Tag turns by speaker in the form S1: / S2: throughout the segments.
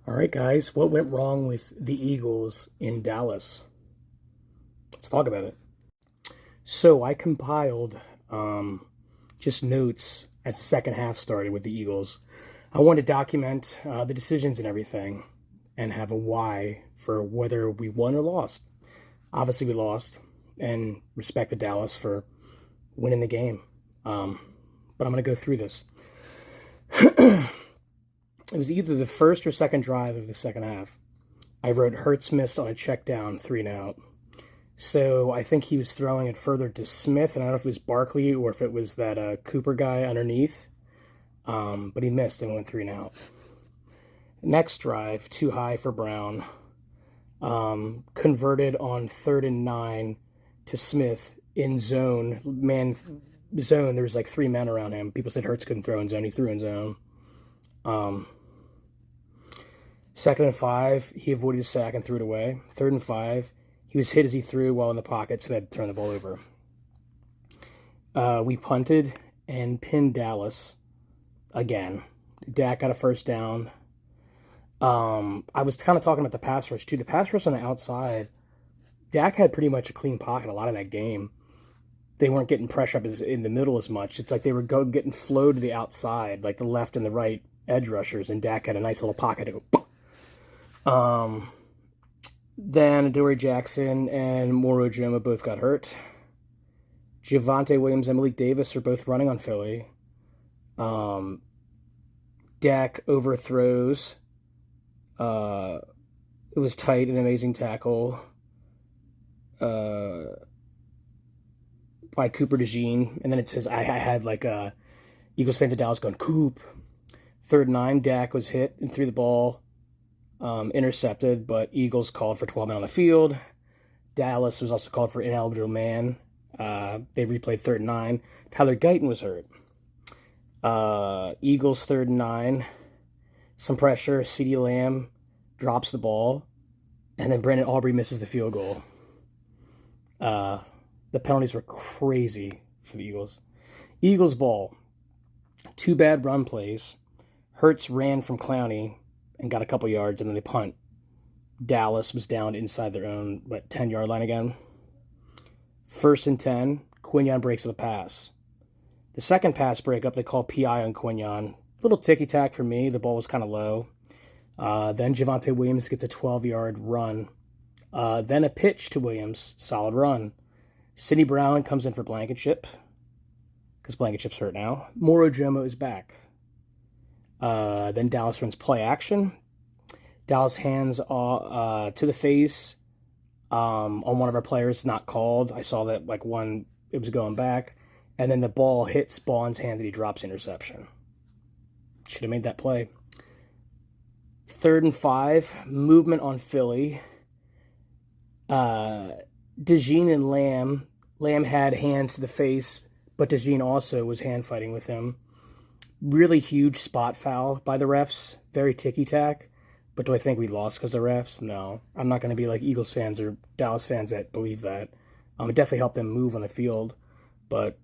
S1: All right, guys, what went wrong with the Eagles in Dallas? Let's talk about it. So I compiled just notes as the second half started with the Eagles. I wanted to document the decisions and everything and have a why for whether we won or lost. Obviously, we lost, and respect to Dallas for winning the game. But I'm going to go through this. It was either the first or second drive of the second half. I wrote Hurts missed on a check down, 3-and-out. So I think he was throwing it further to Smith, and I don't know if it was Barkley or if it was that Cooper guy underneath. But he missed and went 3-and-out. Next drive, too high for Brown. Converted on 3rd-and-9 to Smith in zone. Zone, there was like 3 men around him. People said Hurts couldn't throw in zone. He threw in zone. 2nd-and-5, he avoided a sack and threw it away. 3rd-and-5, he was hit as he threw while in the pocket, so they had to turn the ball over. We punted and pinned Dallas again. Dak got a first down. I was kind of talking about the pass rush, too. The pass rush on the outside, Dak had pretty much a clean pocket a lot of that game. They weren't getting pressure up in the middle as much. It's like they were getting flowed to the outside, like the left and the right edge rushers, and Dak had a nice little pocket to go. Then Adoree Jackson and Moro Joma both got hurt. Javonte Williams and Malik Davis are both running on Philly. Dak overthrows. It was tight, an amazing tackle by Cooper DeJean. And then it says, I had like Eagles fans of Dallas going, Coop. 3rd-and-9, Dak was hit and threw the ball. Intercepted, but Eagles called for 12 men on the field. Dallas was also called for ineligible man. They replayed 3rd-and-9. Tyler Guyton was hurt. Eagles 3rd-and-9. Some pressure. CeeDee Lamb drops the ball. And then Brandon Aubrey misses the field goal. The penalties were crazy for the Eagles. Eagles ball. 2 bad run plays. Hurts ran from Clowney and got a couple yards, and then they punt. Dallas was down inside their own, 10-yard line again. 1st-and-10, Quinyon breaks up a pass. The second pass breakup, they call PI on Quinyon. Little ticky-tack for me. The ball was kind of low. Then Javonte Williams gets a 12-yard run. Then a pitch to Williams. Solid run. Sidney Brown comes in for Blankenship, because Blankenship's hurt now. Moro Jomo is back. Then Dallas runs play action. Dallas hands to the face on one of our players, not called. I saw that it was going back. And then the ball hits Bond's hand and he drops interception. Should have made that play. 3rd-and-5, movement on Philly. DeJean and Lamb. Lamb had hands to the face, but DeJean also was hand fighting with him. Really huge spot foul by the refs. Very ticky-tack. But do I think we lost because of the refs? No. I'm not going to be like Eagles fans or Dallas fans that believe that. It definitely helped them move on the field. But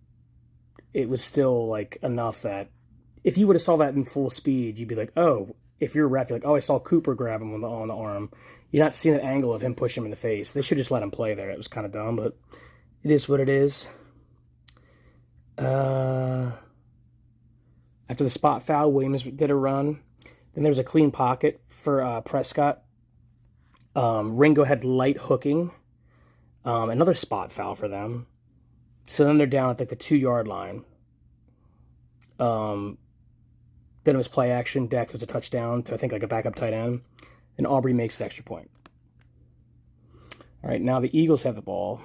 S1: it was still enough that if you would have saw that in full speed, you'd be like, oh, if you're a ref, you're like, oh, I saw Cooper grab him on the arm. You're not seeing that angle of him push him in the face. They should just let him play there. It was kind of dumb, but it is what it is. After the spot foul, Williams did a run. Then there was a clean pocket for Prescott. Ringo had light hooking. Another spot foul for them. So then they're down at the 2-yard line. Then it was play action. Dex was a touchdown to, I think, a backup tight end. And Aubrey makes the extra point. All right, now the Eagles have the ball.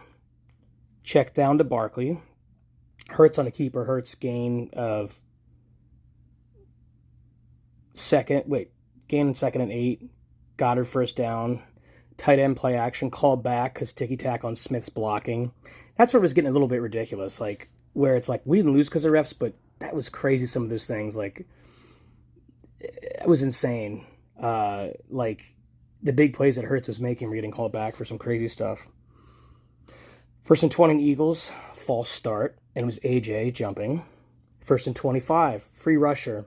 S1: Check down to Barkley. Hurts on a keeper. Hurts gain of gain in 2nd-and-8. Goddard first down. Tight end play action. Called back because ticky-tack on Smith's blocking. That's where it was getting a little bit ridiculous. Where it's we didn't lose because of refs, but that was crazy, some of those things. It was insane. The big plays that Hurts was making were getting called back for some crazy stuff. 1st-and-20 Eagles. False start. And it was AJ jumping. 1st-and-25. Free rusher.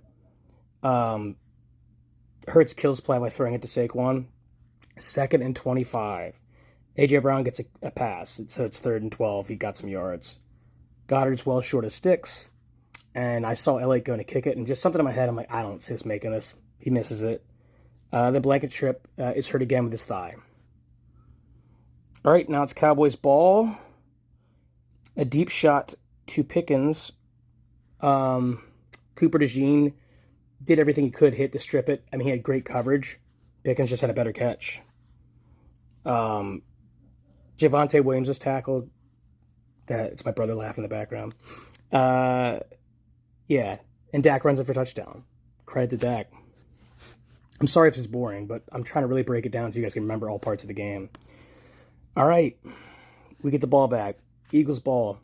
S1: Hurts kills play by throwing it to Saquon. 2nd and 25. A.J. Brown gets a pass, so it's 3rd and 12. He got some yards. Goddard's well short of sticks, and I saw Elliott going to kick it, and just something in my head, I'm like, I don't see us making this. He misses it. The blanket trip is hurt again with his thigh. All right, now it's Cowboys ball. A deep shot to Pickens. Cooper DeJean did everything he could, hit to strip it. I mean, he had great coverage. Pickens just had a better catch. Javonte Williams was tackled. It's my brother laughing in the background. Yeah, and Dak runs it for touchdown. Credit to Dak. I'm sorry if this is boring, but I'm trying to really break it down so you guys can remember all parts of the game. All right, we get the ball back. Eagles ball.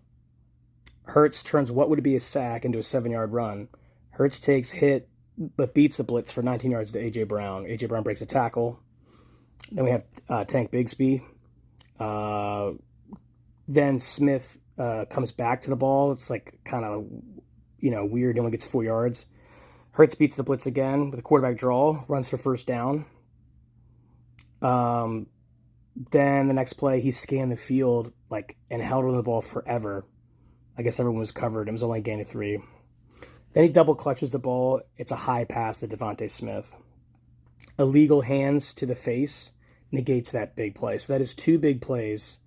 S1: Hurts turns what would be a sack into a 7-yard run. Hurts takes hit, but beats the blitz for 19 yards to A.J. Brown. A.J. Brown breaks a tackle. Then we have Tank Bigsby. Then Smith comes back to the ball. It's like kind of, weird. He only gets 4 yards. Hurts beats the blitz again with a quarterback draw. Runs for first down. Then the next play, he scanned the field and held on the ball forever. I guess everyone was covered. It was only a gain of 3. Then he double clutches the ball. It's a high pass to Devontae Smith. Illegal hands to the face negates that big play. So that is 2 big plays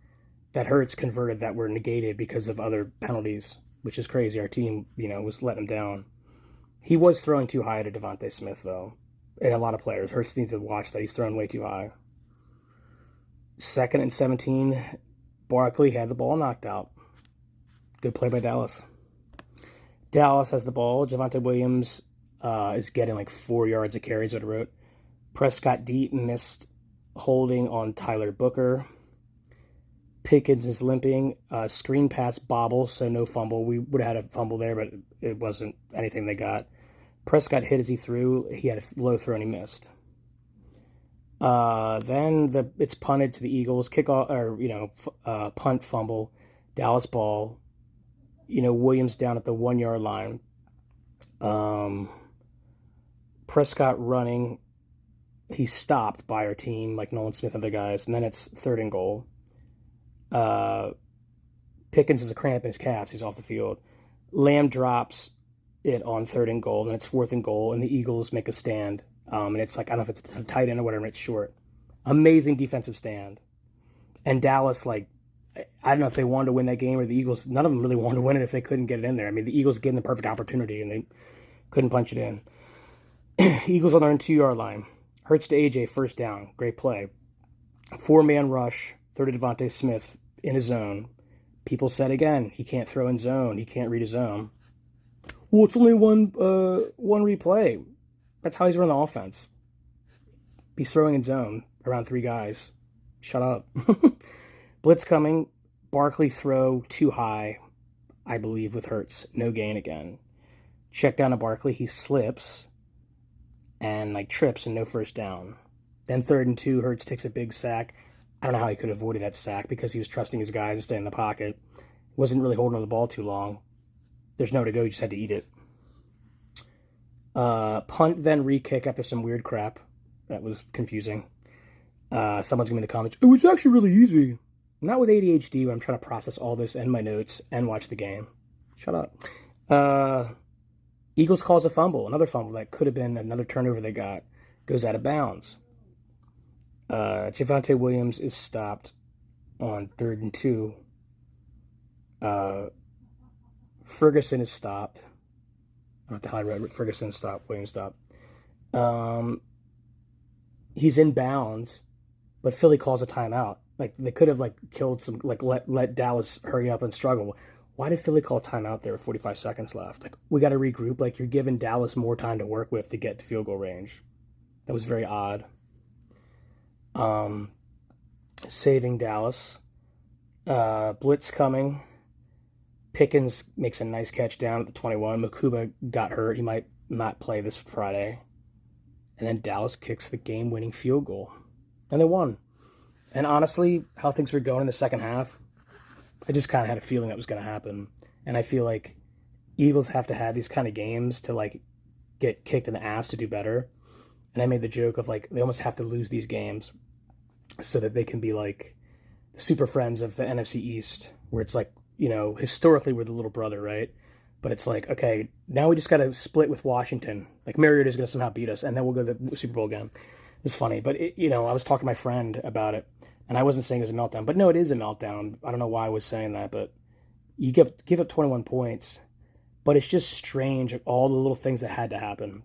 S1: that Hurts converted that were negated because of other penalties, which is crazy. Our team, was letting him down. He was throwing too high to Devontae Smith, though. And a lot of players. Hurts needs to watch that. He's throwing way too high. 2nd and 17. Barkley had the ball knocked out. Good play by Dallas. Dallas has the ball. Javonte Williams is getting 4 yards of carries, what I wrote. Prescott deep missed holding on Tyler Booker. Pickens is limping. Screen pass bobble, so no fumble. We would have had a fumble there, but it wasn't anything they got. Prescott hit as he threw. He had a low throw and he missed. Then it's punted to the Eagles. Kickoff, or punt, fumble. Dallas ball. Williams down at the 1-yard line. Prescott running. He's stopped by our team, like Nolan Smith and other guys, and then it's 3rd and goal. Pickens has a cramp in his calves. He's off the field. Lamb drops it on 3rd and goal, and it's 4th and goal, and the Eagles make a stand. And it's I don't know if it's a tight end or whatever, and it's short. Amazing defensive stand. And Dallas, I don't know if they wanted to win that game or the Eagles. None of them really wanted to win it if they couldn't get it in there. I mean, the Eagles getting the perfect opportunity, and they couldn't punch it in. Eagles on their own 2-yard line. Hurts to AJ, first down. Great play. 4-man rush. Throw to Devontae Smith in his zone. People said again, he can't throw in zone. He can't read his zone. Well, it's only one replay. That's how he's running the offense. He's throwing in zone around 3 guys. Shut up. Blitz coming. Barkley throw too high, I believe, with Hurts. No gain again. Check down to Barkley. He slips and trips and no first down. Then 3rd and 2. Hurts takes a big sack. I don't know how he could have avoided that sack because he was trusting his guys to stay in the pocket. Wasn't really holding on the ball too long. There's nowhere to go. He just had to eat it. Punt, then re-kick after some weird crap. That was confusing. Someone's giving me the comments, it was actually really easy. Not with ADHD when I'm trying to process all this and my notes and watch the game. Shut up. Eagles calls a fumble. Another fumble that could have been another turnover they got. Goes out of bounds. Javonte Williams is stopped on 3rd and 2. Ferguson is stopped. I don't know what the hell I wrote. Ferguson stopped. Williams stopped. He's in bounds, but Philly calls a timeout. They could have killed some, let Dallas hurry up and struggle. Why did Philly call timeout there with 45 seconds left? We got to regroup. You're giving Dallas more time to work with to get to field goal range. That was very odd. Saving Dallas. Blitz coming. Pickens makes a nice catch down at the 21. Makuba got hurt. He might not play this Friday. And then Dallas kicks the game-winning field goal. And they won. And honestly, how things were going in the second half, I just kind of had a feeling that was going to happen. And I feel like Eagles have to have these kind of games to get kicked in the ass to do better. And I made the joke of like, they almost have to lose these games so that they can be like the super friends of the NFC East, where it's like, historically we're the little brother, right? But it's like, okay, now we just got to split with Washington. Like Mariota's going to somehow beat us, and then we'll go to the Super Bowl again. It's funny, but I was talking to my friend about it, and I wasn't saying it was a meltdown, but no, it is a meltdown. I don't know why I was saying that, but you give up 21 points, but it's just strange, all the little things that had to happen.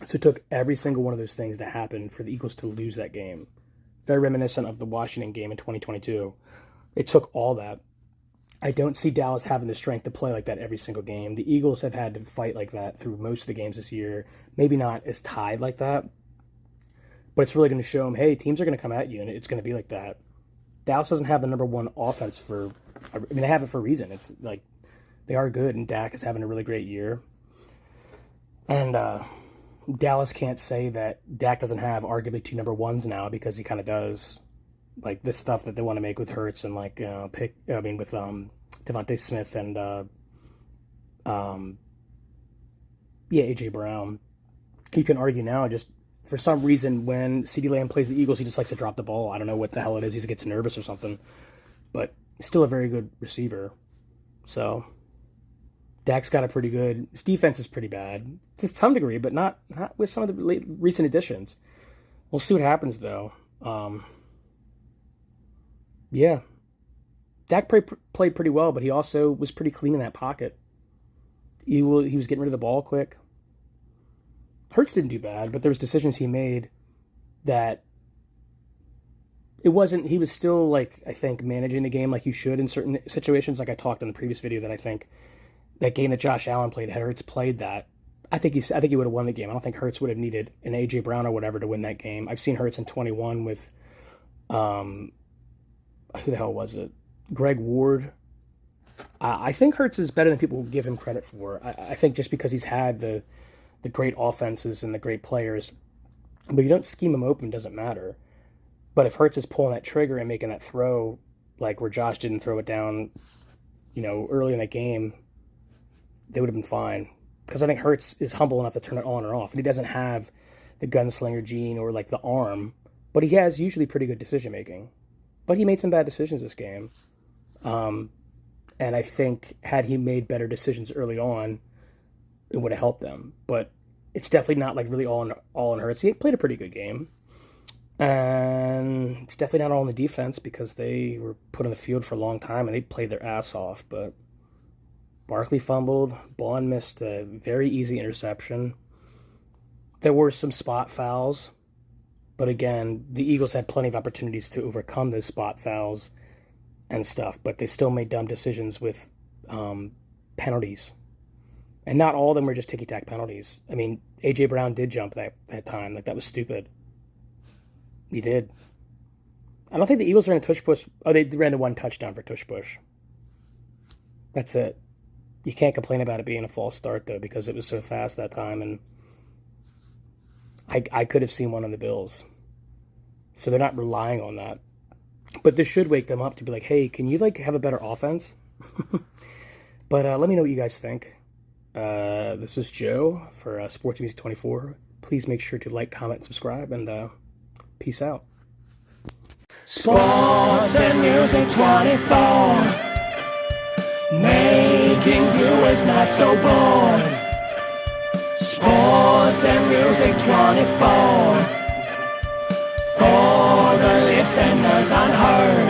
S1: So it took every single one of those things to happen for the Eagles to lose that game. Very reminiscent of the Washington game in 2022. It took all that. I don't see Dallas having the strength to play like that every single game. The Eagles have had to fight like that through most of the games this year. Maybe not as tied like that, but it's really going to show them, hey, teams are going to come at you, and it's going to be like that. Dallas doesn't have the number one offense they have it for a reason. It's like they are good, and Dak is having a really great year. And Dallas can't say that Dak doesn't have arguably two number ones now, because he kind of does. Like this stuff that they want to make with Hurts and with Devontae Smith and AJ Brown. You can argue now, just for some reason when CeeDee Lamb plays the Eagles, he just likes to drop the ball. I don't know what the hell it is. He gets nervous or something, but still a very good receiver. So Dak's got a pretty good. His defense is pretty bad to some degree, but not with some of the recent additions. We'll see what happens though. Yeah, Dak played pretty well, but he also was pretty clean in that pocket. He was getting rid of the ball quick. Hurts didn't do bad, but there was decisions he made that it wasn't. He was still like, I think, managing the game like you should in certain situations. Like I talked in the previous video that I think that game that Josh Allen played, had Hurts played that, I think he would have won the game. I don't think Hurts would have needed an AJ Brown or whatever to win that game. I've seen Hurts in 21 with who the hell was it? Greg Ward. I think Hurts is better than people give him credit for. I think just because he's had the great offenses and the great players, but you don't scheme him open, doesn't matter. But if Hurts is pulling that trigger and making that throw, like where Josh didn't throw it down, early in that game, they would have been fine. Because I think Hurts is humble enough to turn it on or off, and he doesn't have the gunslinger gene or like the arm, but he has usually pretty good decision making. But he made some bad decisions this game. And I think had he made better decisions early on, it would have helped them. But it's definitely not like really all in Hurts. He played a pretty good game. And it's definitely not all in the defense, because they were put on the field for a long time and they played their ass off. But Barkley fumbled. Bond missed a very easy interception. There were some spot fouls. But again, the Eagles had plenty of opportunities to overcome those spot fouls and stuff, but they still made dumb decisions with penalties. And not all of them were just ticky-tack penalties. I mean, AJ Brown did jump that time. Like, that was stupid. He did. I don't think the Eagles ran a tush push. Oh, they ran the one touchdown for tush push. That's it. You can't complain about it being a false start, though, because it was so fast that time, and I could have seen one on the Bills. So they're not relying on that. But this should wake them up to be like, hey, can you have a better offense? But let me know what you guys think. This is Joe for Sports Music 24. Please make sure to like, comment, subscribe, and peace out.
S2: Sports and Music 24, making viewers not so bored. Sports and Music 24, for the listeners unheard.